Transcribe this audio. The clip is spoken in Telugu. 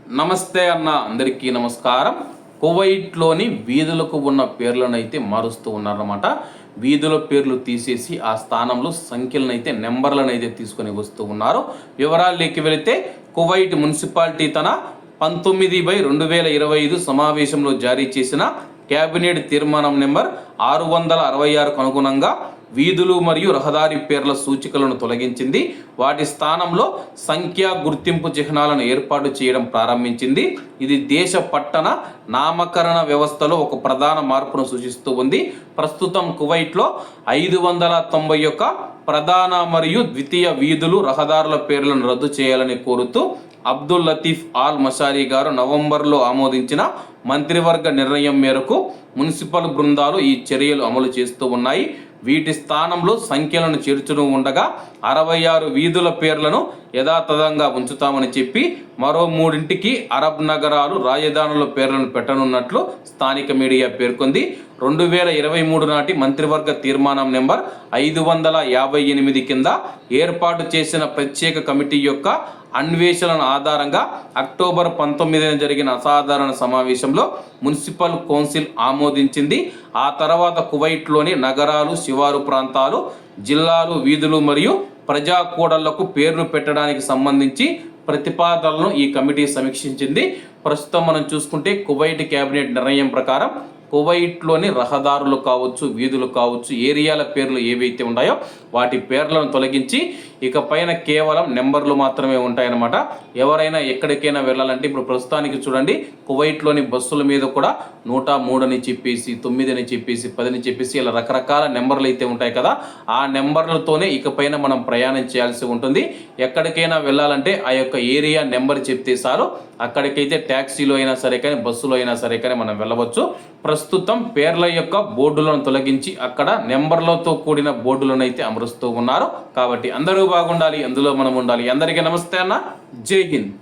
నమస్తే అన్న, అందరికీ నమస్కారం. కువైట్లోని వీధులకు ఉన్న పేర్లను అయితే మారుస్తూ ఉన్నారన్నమాట. వీధుల పేర్లు తీసేసి ఆ స్థానంలో సంఖ్యలను అయితే నెంబర్లను అయితే తీసుకొని వస్తూ ఉన్నారు. వివరాల్లోకి వెళితే కువైట్ మున్సిపాలిటీ తన 19/2025 సమావేశంలో జారీ చేసిన కేబినెట్ తీర్మానం నెంబర్ 666కు అనుగుణంగా వీధులు మరియు రహదారి పేర్ల సూచికలను తొలగించింది. వాటి స్థానంలో సంఖ్యా గుర్తింపు చిహ్నాలను ఏర్పాటు చేయడం ప్రారంభించింది. ఇది దేశ పట్టణ నామకరణ వ్యవస్థలో ఒక ప్రధాన మార్పును సూచిస్తూ ఉంది. ప్రస్తుతం కువైట్లో 591 ప్రధాన మరియు ద్వితీయ వీధులు రహదారుల పేర్లను రద్దు చేయాలని కోరుతూ అబ్దుల్ లతీఫ్ ఆల్ మషారీ గారు నవంబర్లో ఆమోదించిన మంత్రివర్గ నిర్ణయం మేరకు మున్సిపల్ బృందాలు ఈ చర్యలు అమలు చేస్తూ ఉన్నాయి. వీటి స్థానంలో సంఖ్యలను చేర్చడం ఉండగా 66 వీధుల పేర్లను యథాతథంగా ఉంచుతామని చెప్పి మరో 3కి అరబ్ నగరాలు రాజధానుల పేర్లను పెట్టనున్నట్లు స్థానిక మీడియా పేర్కొంది. 2023 నాటి మంత్రివర్గ తీర్మానం నెంబర్ 558 కింద ఏర్పాటు చేసిన ప్రత్యేక కమిటీ యొక్క అన్వేషణ ఆధారంగా అక్టోబర్ 19న జరిగిన అసాధారణ సమావేశంలో మున్సిపల్ కౌన్సిల్ ఆమోదించింది. ఆ తర్వాత కువైట్లోని నగరాలు, శివారు ప్రాంతాలు, జిల్లాలు, వీధులు మరియు ప్రజా కూడళ్లకు పేర్లు పెట్టడానికి సంబంధించి ప్రతిపాదనలను ఈ కమిటీ సమీక్షించింది. ప్రస్తుతం మనం చూసుకుంటే కువైట్ కేబినెట్ నిర్ణయం ప్రకారం కువైట్లోని రహదారులు కావచ్చు, వీధులు కావచ్చు, ఏరియాల పేర్లు ఏవైతే ఉన్నాయో వాటి పేర్లను తొలగించి ఇక పైన కేవలం నెంబర్లు మాత్రమే ఉంటాయన్నమాట. ఎవరైనా ఎక్కడికైనా వెళ్ళాలంటే ఇప్పుడు ప్రస్తుతానికి చూడండి, కువైట్లోని బస్సుల మీద కూడా 103 అని చెప్పేసి, 9 అని చెప్పేసి, 10 అని చెప్పేసి ఇలా రకరకాల నెంబర్లు అయితే ఉంటాయి కదా. ఆ నెంబర్లతోనే ఇక పైన మనం ప్రయాణం చేయాల్సి ఉంటుంది. ఎక్కడికైనా వెళ్ళాలంటే ఆ యొక్క ఏరియా నెంబర్ చెప్తే సారు, అక్కడికైతే ట్యాక్సీలో అయినా సరే కానీ, బస్సులో అయినా సరే కానీ మనం వెళ్ళవచ్చు. ప్రస్తుతం పేర్ల యొక్క బోర్డులను తొలగించి అక్కడ నెంబర్లతో కూడిన బోర్డులను అయితే అమరుస్తూ ఉన్నారు. కాబట్టి అందరూ బాగుండాలి, అందులో మనం ఉండాలి. అందరికీ నమస్తే అన్న, జై హింద్.